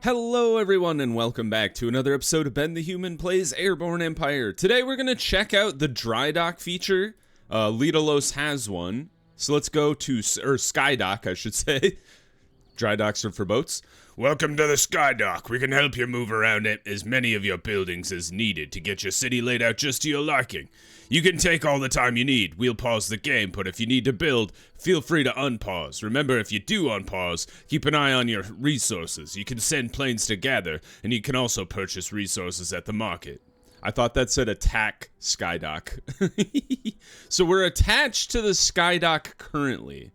Hello everyone and welcome back to another episode of Ben the Human Plays Airborne Empire. Today we're going to check out the dry dock feature. Lidalos has one. So let's go to, Skydock I should say. Dry docks are for boats. Welcome to the Skydock. We can help you move around as many of your buildings as needed to get your city laid out just to your liking. You can take all the time you need. We'll pause the game, but if you need to build, feel free to unpause. Remember, if you do unpause, keep an eye on your resources. You can send planes to gather, and you can also purchase resources at the market. I thought that said attack Skydock. So we're attached to the Skydock currently.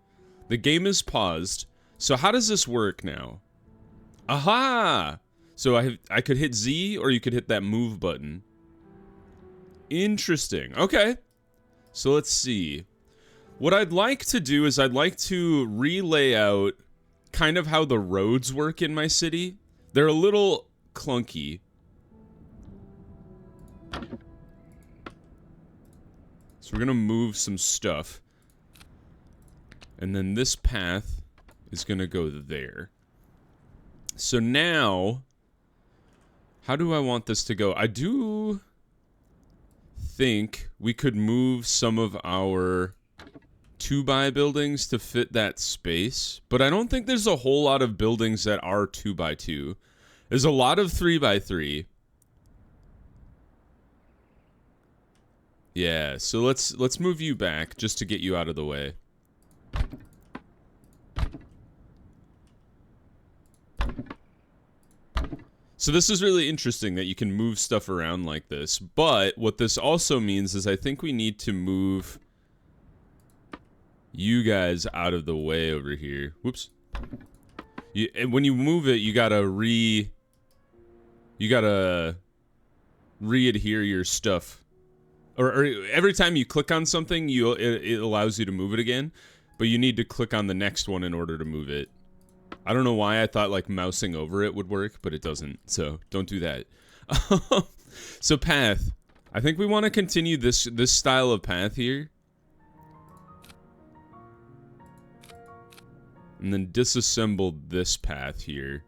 The game is paused. So how does this work now? Aha! So I could hit Z, or you could hit that move button. Interesting. Okay. So let's see. What I'd like to do is I'd like to relay out kind of how the roads work in my city. They're a little clunky. So we're gonna move some stuff. And then this path is gonna go there. So now, how do I want this to go? I do think we could move some of our 2x buildings to fit that space, but I don't think there's a whole lot of buildings that are 2x2. There's a lot of 3x3. Yeah, so let's move you back just to get you out of the way. So this is really interesting that you can move stuff around like this, but what this also means is I think we need to move you guys out of the way over here. Whoops. And when you move it, you gotta re-adhere your stuff. Or every time you click on something, it allows you to move it again, but you need to click on the next one in order to move it. I don't know why I thought like mousing over it would work, but it doesn't, so don't do that. So path. I think we want to continue this style of path here. And then disassemble this path here.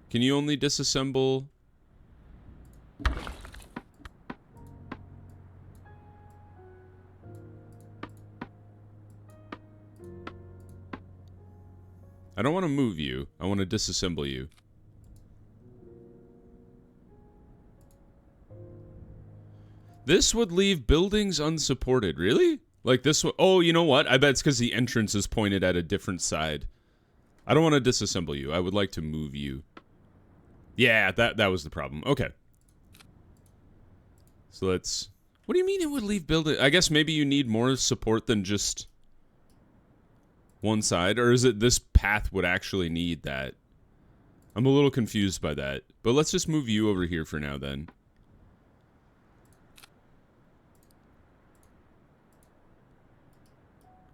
Can you only disassemble? I don't want to move you. I want to disassemble you. This would leave buildings unsupported. Really? Like this one? Oh, you know what? I bet it's because the entrance is pointed at a different side. I don't want to disassemble you. I would like to move you. Yeah, that was the problem. Okay. So let's... What do you mean it would leave building? I guess maybe you need more support than just one side, or is it this path would actually need that? I'm a little confused by that, but let's just move you over here for now then.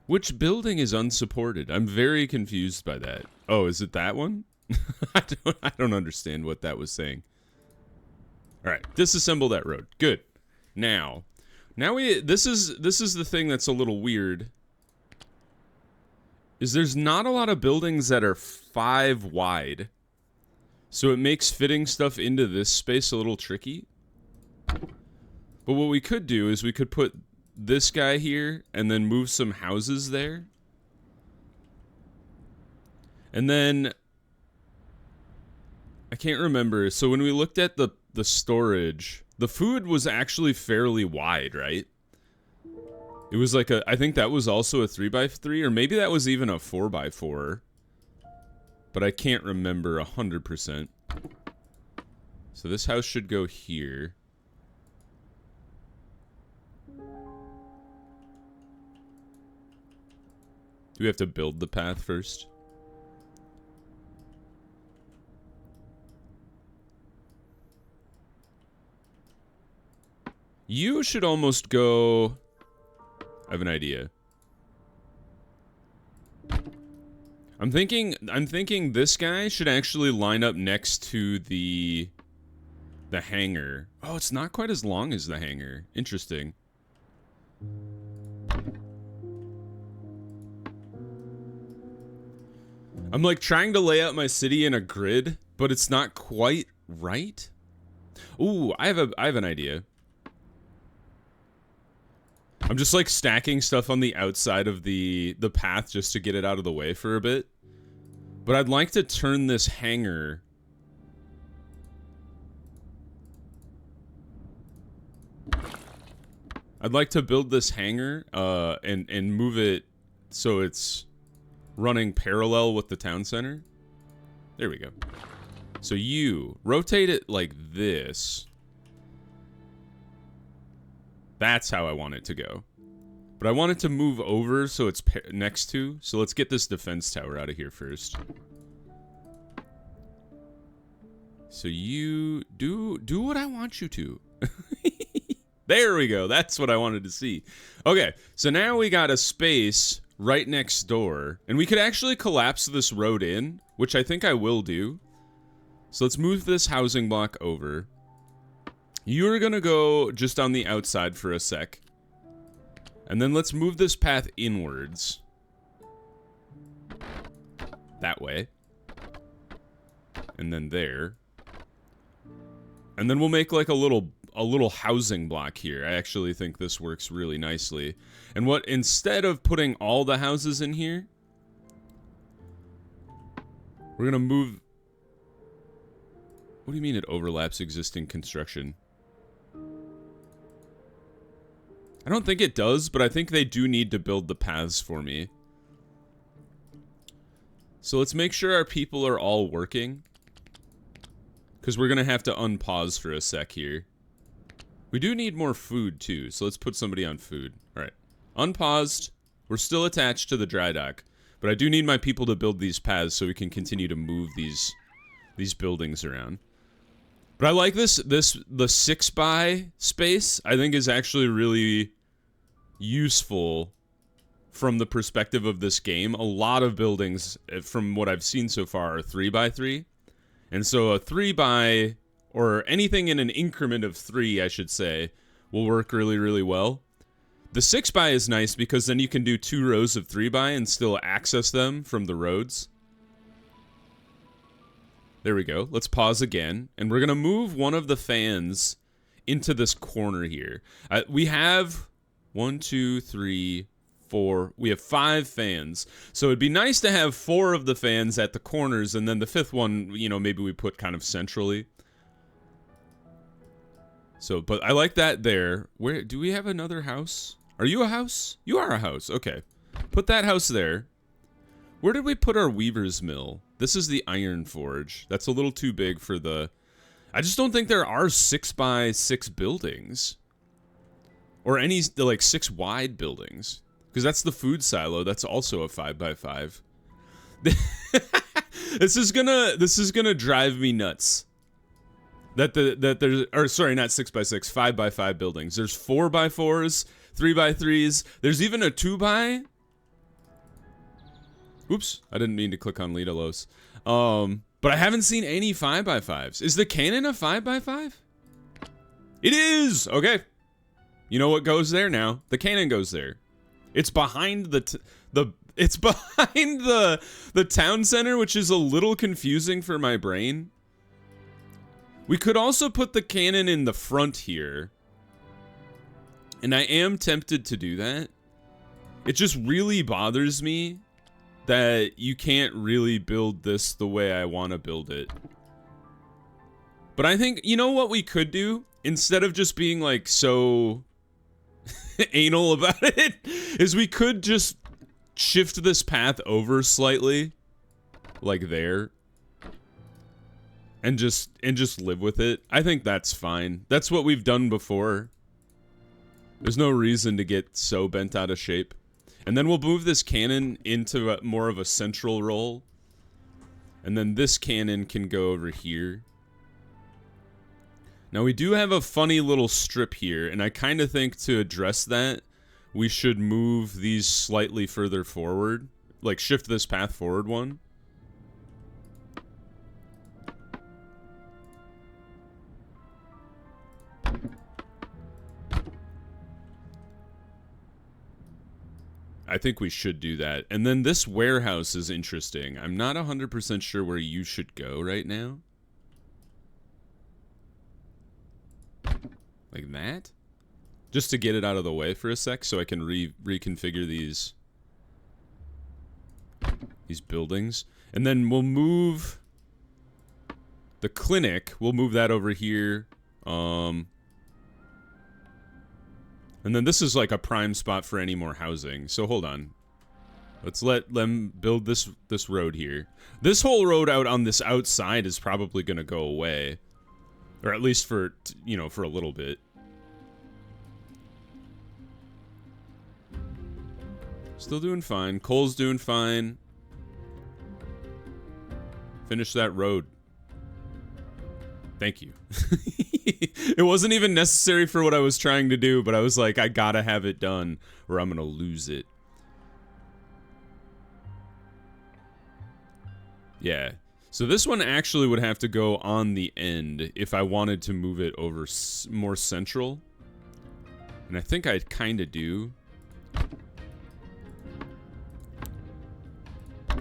Which building is unsupported? I'm very confused by that. Oh, is it that one? I don't understand what that was saying. All right, disassemble that road. Good. Now this is the thing that's a little weird. Is there's not a lot of buildings that are 5 wide. So it makes fitting stuff into this space a little tricky. But what we could do is we could put this guy here and then move some houses there. And then I can't remember. So when we looked at the storage, the food was actually fairly wide, right? It was like I think that was also a 3x3, or maybe that was even a 4x4. But I can't remember 100%. So this house should go here. Do we have to build the path first? You should almost go... I have an idea. I'm thinking this guy should actually line up next to the hangar. Oh, it's not quite as long as the hangar. Interesting. I'm like trying to lay out my city in a grid, but it's not quite right. Ooh, I have an idea. I'm just like stacking stuff on the outside of the path just to get it out of the way for a bit. But I'd like to turn this hangar. I'd like to build this hangar and move it so it's running parallel with the town center. There we go. So you rotate it like this. That's how I want it to go. But I want it to move over so it's next to. So let's get this defense tower out of here first. So you do what I want you to. There we go. That's what I wanted to see. Okay, so now we got a space right next door. And we could actually collapse this road in, which I think I will do. So let's move this housing block over. You're gonna go just on the outside for a sec. And then let's move this path inwards. That way. And then there. And then we'll make like a little housing block here. I actually think this works really nicely. And what, instead of putting all the houses in here, we're gonna move... What do you mean it overlaps existing construction? I don't think it does, but I think they do need to build the paths for me. So let's make sure our people are all working. Because we're going to have to unpause for a sec here. We do need more food too, so let's put somebody on food. Alright. Unpaused. We're still attached to the dry dock. But I do need my people to build these paths so we can continue to move these buildings around. But I like the 6x space, I think, is actually really useful from the perspective of this game. A lot of buildings, from what I've seen so far, are 3x3. And so a 3x, or anything in an increment of 3, I should say, will work really, really well. The 6x is nice because then you can do 2 rows of 3x and still access them from the roads. There we go. Let's pause again. And we're going to move one of the fans into this corner here. We have 1, 2, 3, 4. We have 5 fans. So it'd be nice to have 4 of the fans at the corners, and then the 5th one, you know, maybe we put kind of centrally. So, but I like that there. Where do we have another house? Are you a house? You are a house. Okay. Put that house there. Where did we put our weaver's mill? This is the iron forge. That's a little too big for the... I just don't think there are 6x6 buildings. Or any, like, 6 wide buildings. Because that's the food silo. That's also a 5x5. This is gonna drive me nuts. That there's... Or, sorry, not 6x6. 5x5 buildings. There's 4x4s. 3x3s. There's even a 2x... Oops, I didn't mean to click on Lidalos. But I haven't seen any 5x5s. Is the cannon a 5x5? It is! Okay. You know what goes there now? The cannon goes there. It's behind it's behind the town center, which is a little confusing for my brain. We could also put the cannon in the front here. And I am tempted to do that. It just really bothers me that you can't really build this the way I want to build it. But I think, you know what we could do? Instead of just being like so anal about it, is we could just shift this path over slightly. Like there. And just live with it. I think that's fine. That's what we've done before. There's no reason to get so bent out of shape. And then we'll move this cannon into more of a central role. And then this cannon can go over here. Now we do have a funny little strip here, and I kind of think to address that, we should move these slightly further forward. Like shift this path forward one. I think we should do that. And then this warehouse is interesting. I'm not 100% sure where you should go right now. Like that? Just to get it out of the way for a sec so I can reconfigure these buildings. And then we'll move the clinic. We'll move that over here. And then this is like a prime spot for any more housing. So hold on. Let's let them build this road here. This whole road out on this outside is probably going to go away. Or at least for, you know, for a little bit. Still doing fine. Cole's doing fine. Finish that road. Thank you. It wasn't even necessary for what I was trying to do, but I was like, I gotta have it done or I'm gonna lose it. Yeah. So this one actually would have to go on the end if I wanted to move it over more central. And I think I kind of do.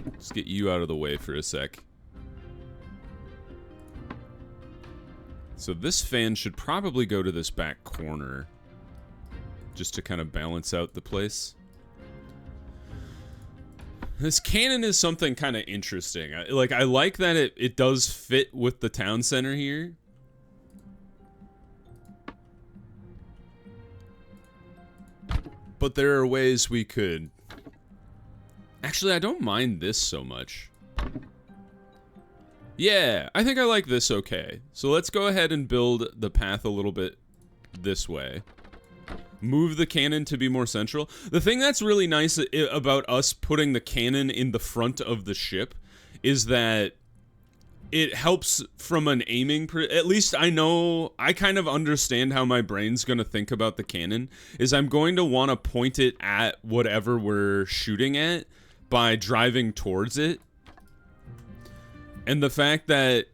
Let's get you out of the way for a sec. So this fan should probably go to this back corner. Just to kind of balance out the place. This cannon is something kind of interesting. I like that it does fit with the town center here. But there are ways we could... Actually, I don't mind this so much. Yeah, I think I like this okay. So let's go ahead and build the path a little bit this way. Move the cannon to be more central. The thing that's really nice about us putting the cannon in the front of the ship is that it helps from an aiming... At least I know... I kind of understand how my brain's going to think about the cannon. Is I'm going to want to point it at whatever we're shooting at by driving towards it. And the fact that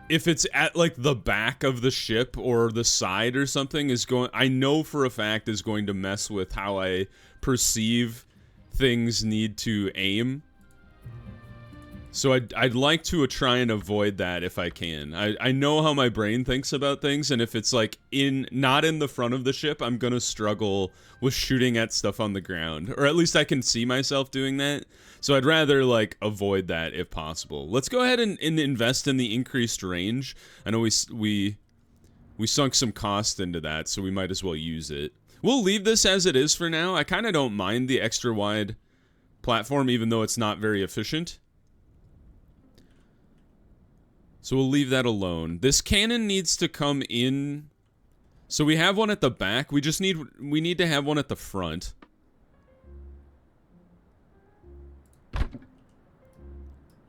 if it's at like the back of the ship or the side or something is going, I know for a fact is going to mess with how I perceive things need to aim. So I'd like to try and avoid that if I can. I know how my brain thinks about things, and if it's like not in the front of the ship, I'm gonna struggle with shooting at stuff on the ground. Or at least I can see myself doing that. So I'd rather like avoid that if possible. Let's go ahead and invest in the increased range. I know we sunk some cost into that, so we might as well use it. We'll leave this as it is for now. I kind of don't mind the extra wide platform, even though it's not very efficient. So we'll leave that alone. This cannon needs to come in. So we have one at the back. We need to have one at the front.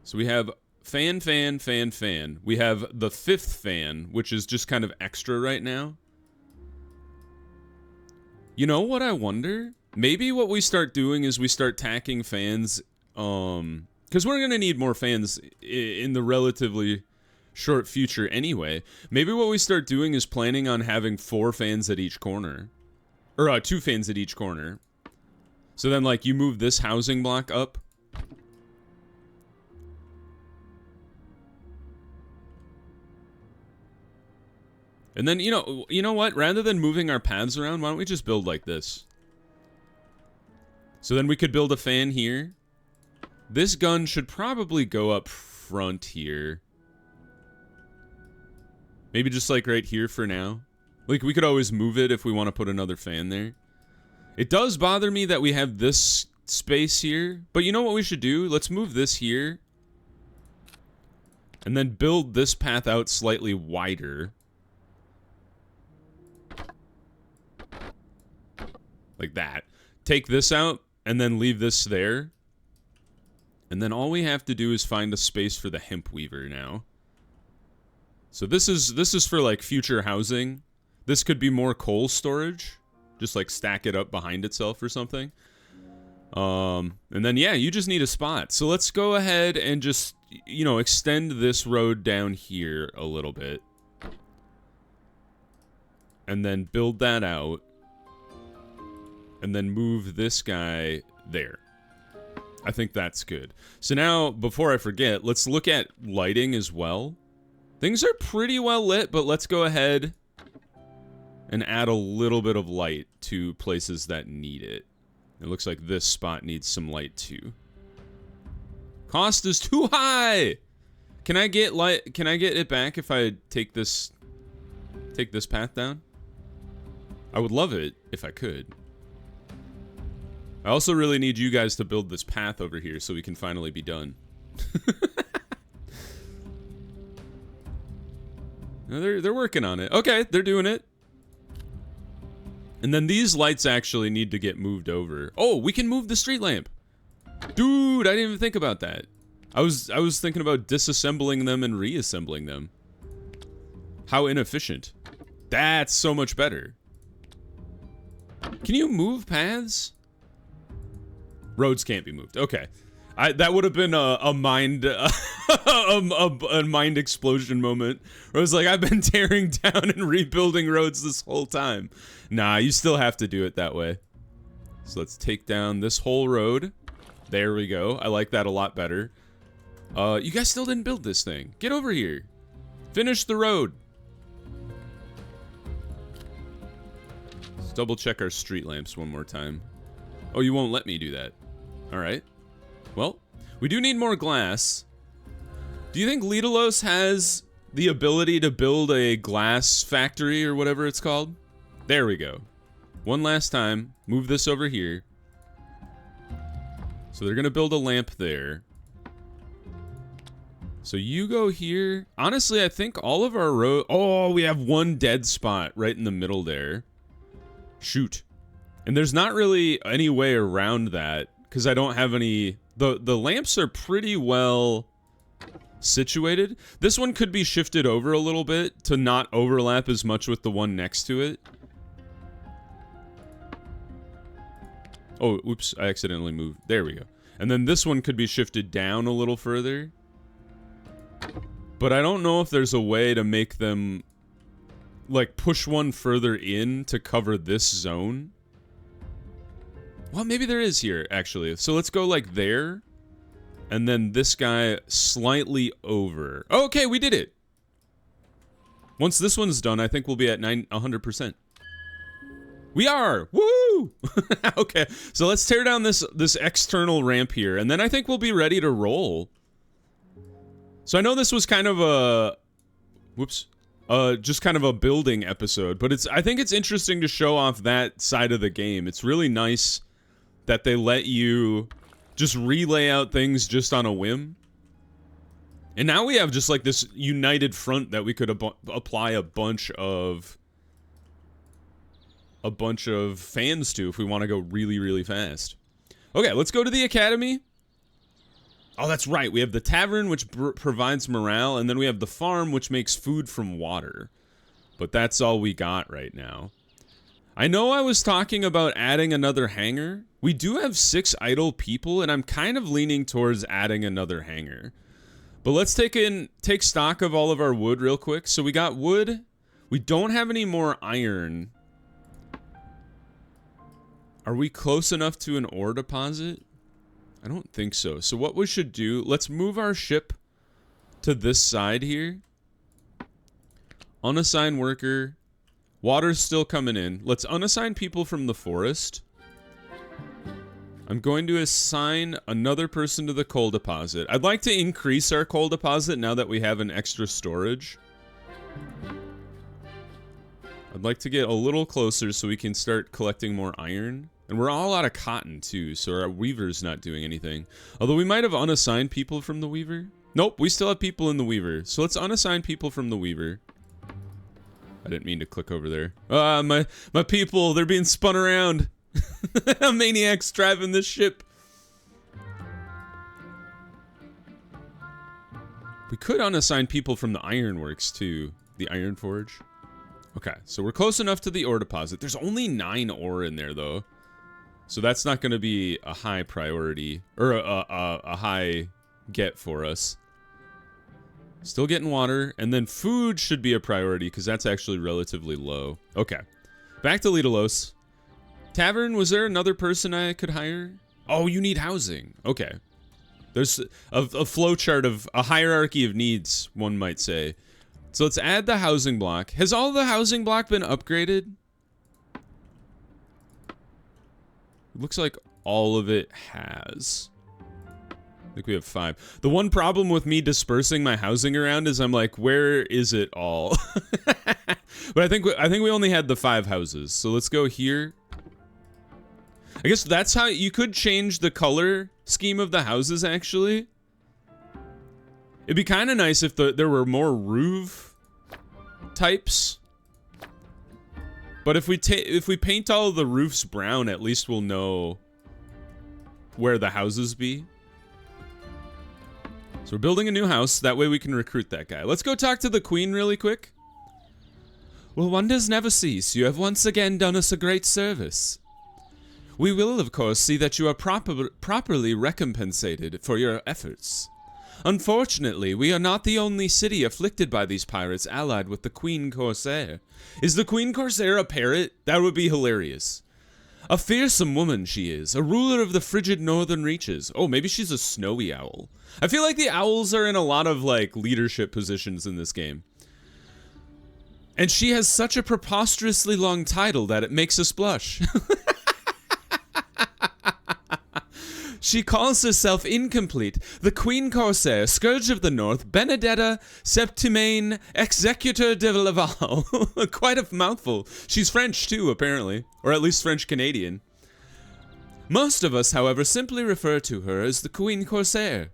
So we have fan, fan, fan, fan. We have the fifth fan, which is just kind of extra right now. You know what I wonder? Maybe what we start doing is we start tacking fans, because we're going to need more fans in the relatively short future anyway. Maybe what we start doing is planning on having 4 fans at each corner. Or 2 fans at each corner. So then, like, you move this housing block up. And then, you know what? Rather than moving our paths around, why don't we just build like this? So then we could build a fan here. This gun should probably go up front here. Maybe just like right here for now. Like we could always move it if we want to put another fan there. It does bother me that we have this space here. But you know what we should do? Let's move this here. And then build this path out slightly wider. Like that. Take this out and then leave this there. And then all we have to do is find a space for the hemp weaver now. So this is for like future housing. This could be more coal storage. Just like stack it up behind itself or something. And then yeah, you just need a spot. So let's go ahead and just, you know, extend this road down here a little bit. And then build that out. and then move this guy there. I think that's good. So now, before I forget, let's look at lighting as well. Things are pretty well lit, but let's go ahead and add a little bit of light to places that need it. It looks like this spot needs some light too. Cost is too high! Can I get light? Can I get it back if I take this path down? I would love it if I could. I also really need you guys to build this path over here so we can finally be done. No, they're working on it. Okay, they're doing it. And then these lights actually need to get moved over. Oh, we can move the street lamp. Dude, I didn't even think about that. I was thinking about disassembling them and reassembling them. How inefficient. That's so much better. Can you move paths? Roads can't be moved. Okay. That would have been a mind a mind explosion moment. Where I was like, I've been tearing down and rebuilding roads this whole time. Nah, you still have to do it that way. So let's take down this whole road. There we go. I like that a lot better. You guys still didn't build this thing. Get over here. Finish the road. Let's double check our street lamps one more time. Oh, you won't let me do that. All right. Well, we do need more glass. Do you think Lidelos has the ability to build a glass factory or whatever it's called? There we go. One last time. Move this over here. So they're going to build a lamp there. So you go here. Honestly, I think all of our road... Oh, we have one dead spot right in the middle there. Shoot. And there's not really any way around that because I don't have any... The lamps are pretty well situated. This one could be shifted over a little bit to not overlap as much with the one next to it. Oh, oops, I accidentally moved. There we go. And then this one could be shifted down a little further. But I don't know if there's a way to make them, like, push one further in to cover this zone. Well, maybe there is here, actually. So let's go, like, there. And then this guy slightly over. Okay, we did it! Once this one's done, I think we'll be at 100%. We are! Woo! Okay, so let's tear down this external ramp here, and then I think we'll be ready to roll. So I know this was kind of a... Whoops. Just kind of a building episode, but I think it's interesting to show off that side of the game. It's really nice that they let you just relay out things just on a whim. And now we have just like this united front that we could apply a bunch of fans to if we want to go really, really fast. Okay, let's go to the academy. Oh, that's right. We have the tavern, which provides morale, and then we have the farm, which makes food from water. But that's all we got right now. I know I was talking about adding another hangar. We do have 6 idle people, and I'm kind of leaning towards adding another hangar. But let's take stock of all of our wood real quick. So we got wood. We don't have any more iron. Are we close enough to an ore deposit? I don't think so. So what we should do, let's move our ship to this side here. Unassign worker. Water's still coming in. Let's unassign people from the forest. I'm going to assign another person to the coal deposit. I'd like to increase our coal deposit now that we have an extra storage. I'd like to get a little closer so we can start collecting more iron. And we're all out of cotton too, so our weaver's not doing anything. Although we might have unassigned people from the weaver. Nope, we still have people in the weaver. So let's unassign people from the weaver. I didn't mean to click over there. My people, they're being spun around. Maniacs driving this ship. We could unassign people from the ironworks too. The iron forge. Okay, so we're close enough to the ore deposit. There's only 9 ore in there though. So that's not going to be a high priority, or a high get for us. Still getting water, and then food should be a priority, because that's actually relatively low. Okay, back to Lidelos. Tavern, was there another person I could hire? Oh, you need housing. Okay. There's a flow chart of a hierarchy of needs, one might say. So let's add the housing block. Has all the housing block been upgraded? It looks like all of it has. I think we have 5. The one problem with me dispersing my housing around is I'm like, where is it all? But I think we only had the 5 houses. So let's go here. I guess that's how you could change the color scheme of the houses, actually. It'd be kind of nice if there were more roof types. But if we paint all of the roofs brown, at least we'll know where the houses be. So we're building a new house. That way we can recruit that guy. Let's go talk to the queen really quick. Well, wonders never cease. You have once again done us a great service. We will, of course, see that you are properly recompensated for your efforts. Unfortunately, we are not the only city afflicted by these pirates allied with the Queen Corsair. Is the Queen Corsair a parrot? That would be hilarious. A fearsome woman she is, a ruler of the frigid northern reaches. Oh, maybe she's a snowy owl. I feel like the owls are in a lot of, like, leadership positions in this game. And she has such a preposterously long title that it makes us blush. She calls herself incomplete, the Queen Corsair, Scourge of the North, Benedetta Septimane, Executor de Laval. Quite a mouthful. She's French too, apparently. Or at least French-Canadian. Most of us, however, simply refer to her as the Queen Corsair.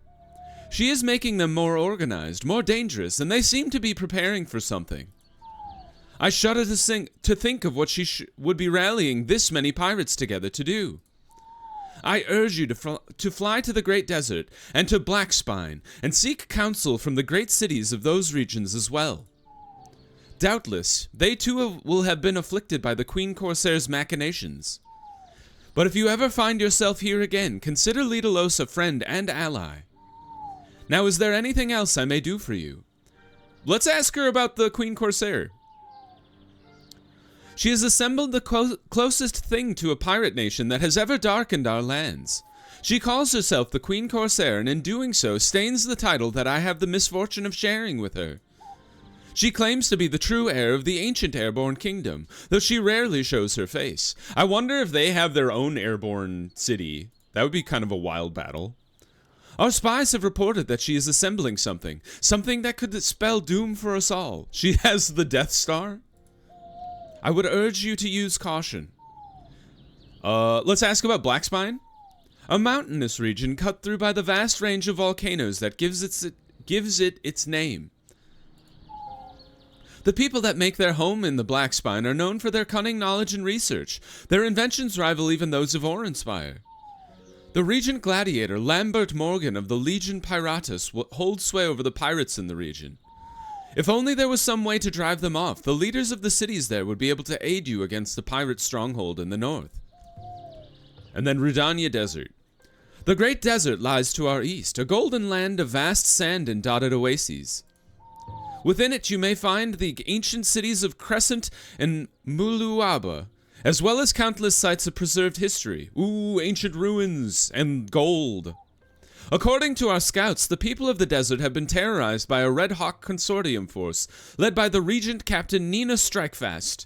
She is making them more organized, more dangerous, and they seem to be preparing for something. I shudder to think of what she would be rallying this many pirates together to do. I urge you to fly to the Great Desert and to Black Spine and seek counsel from the great cities of those regions as well. Doubtless, they too will have been afflicted by the Queen Corsair's machinations. But if you ever find yourself here again, consider Lidelos a friend and ally. Now, is there anything else I may do for you? Let's ask her about the Queen Corsair. She has assembled the closest thing to a pirate nation that has ever darkened our lands. She calls herself the Queen Corsair, and in doing so stains the title that I have the misfortune of sharing with her. She claims to be the true heir of the ancient Airborne kingdom, though she rarely shows her face. I wonder if they have their own Airborne city. That would be kind of a wild battle. Our spies have reported that she is assembling something that could spell doom for us all. She has the Death Star? I would urge you to use caution. Let's ask about Black Spine. A mountainous region cut through by the vast range of volcanoes that gives it its name. The people that make their home in the Black Spine are known for their cunning knowledge and research. Their inventions rival even those of Orinspire. The Regent Gladiator Lambert Morgan of the Legion Piratus holds sway over the pirates in the region. If only there was some way to drive them off, the leaders of the cities there would be able to aid you against the pirate stronghold in the north. And then Rudania Desert. The Great Desert lies to our east, a golden land of vast sand and dotted oases. Within it you may find the ancient cities of Crescent and Muluaba, as well as countless sites of preserved history. Ooh, ancient ruins and gold. According to our scouts, the people of the desert have been terrorized by a Red Hawk consortium force, led by the Regent Captain Nina Strikefast.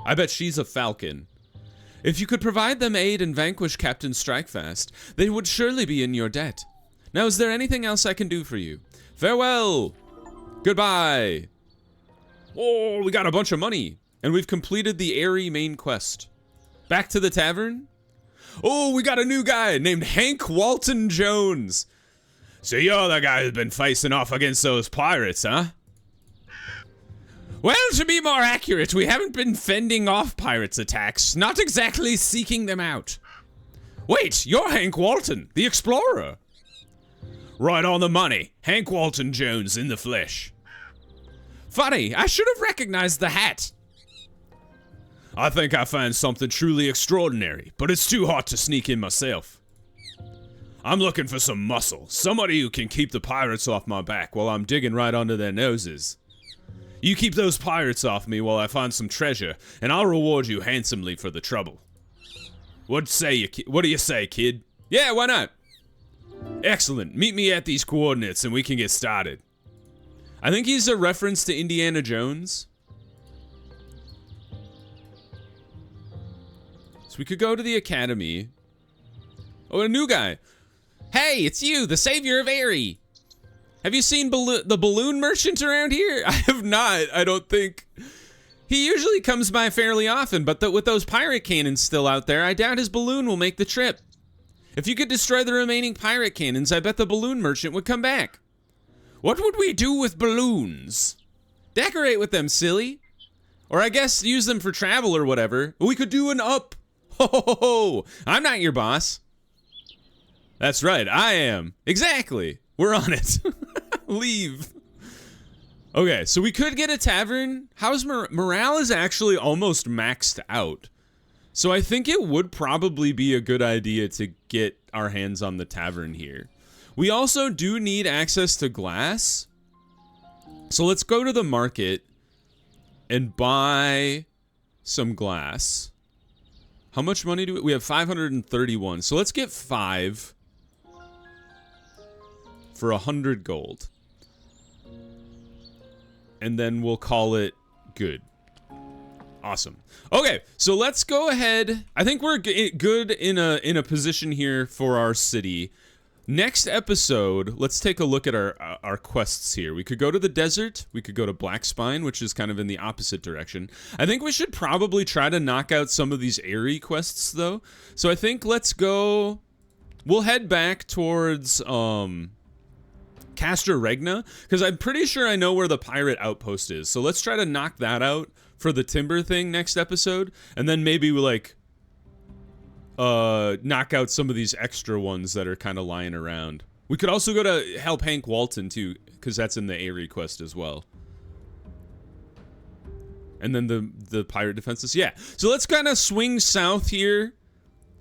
I bet she's a falcon. If you could provide them aid and vanquish Captain Strikefast, they would surely be in your debt. Now, is there anything else I can do for you? Farewell! Goodbye! Oh, we got a bunch of money, and we've completed the Airy main quest. Back to the tavern? Oh, we got a new guy named Hank Walton Jones. So you're the guy who's been facing off against those pirates, huh? Well, to be more accurate, we haven't been fending off pirates' attacks, not exactly seeking them out. Wait, you're Hank Walton, the explorer. Right on the money. Hank Walton Jones in the flesh. Funny, I should have recognized the hat. I think I found something truly extraordinary, but it's too hot to sneak in myself. I'm looking for some muscle, somebody who can keep the pirates off my back while I'm digging right under their noses. You keep those pirates off me while I find some treasure, and I'll reward you handsomely for the trouble. What do you say, kid? Yeah, why not? Excellent. Meet me at these coordinates and we can get started. I think he's a reference to Indiana Jones. So we could go to the academy. Oh, a new guy. Hey, it's you, the savior of Airy. Have you seen the balloon merchant around here? I have not, I don't think. He usually comes by fairly often, but with those pirate cannons still out there, I doubt his balloon will make the trip. If you could destroy the remaining pirate cannons, I bet the balloon merchant would come back. What would we do with balloons? Decorate with them, silly. Or I guess use them for travel or whatever. We could do an up. Ho ho ho ho! I'm not your boss. That's right, I am. Exactly. We're on it. Leave. Okay, so we could get a tavern. How's morale is actually almost maxed out. So I think it would probably be a good idea to get our hands on the tavern here. We also do need access to glass. So let's go to the market and buy some glass. How much money do we have? 531. So let's get 5 for 100 gold. And then we'll call it good. Awesome. Okay, so let's go ahead. I think we're good in a position here for our city. Next episode, let's take a look at our quests here. We could go to the desert. We could go to Black Spine, which is kind of in the opposite direction. I think we should probably try to knock out some of these airy quests, though. So I think let's go. We'll head back towards Castor Regna, because I'm pretty sure I know where the pirate outpost is. So let's try to knock that out for the timber thing next episode, and then maybe we like knock out some of these extra ones that are kind of lying around. We could also go to help Hank Walton too, because that's in the Airy quest as well. And then the pirate defenses. Yeah, so let's kind of swing south here,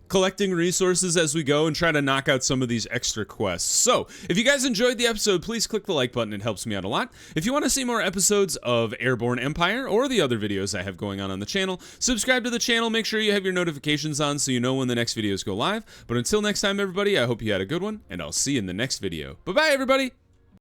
collecting resources as we go and try to knock out some of these extra quests. So, if you guys enjoyed the episode, please click the like button. It helps me out a lot. If you want to see more episodes of Airborne Empire or the other videos I have going on the channel, subscribe to the channel. Make sure you have your notifications on so you know when the next videos go live. But until next time, everybody, I hope you had a good one, and I'll see you in the next video. Bye-bye, everybody!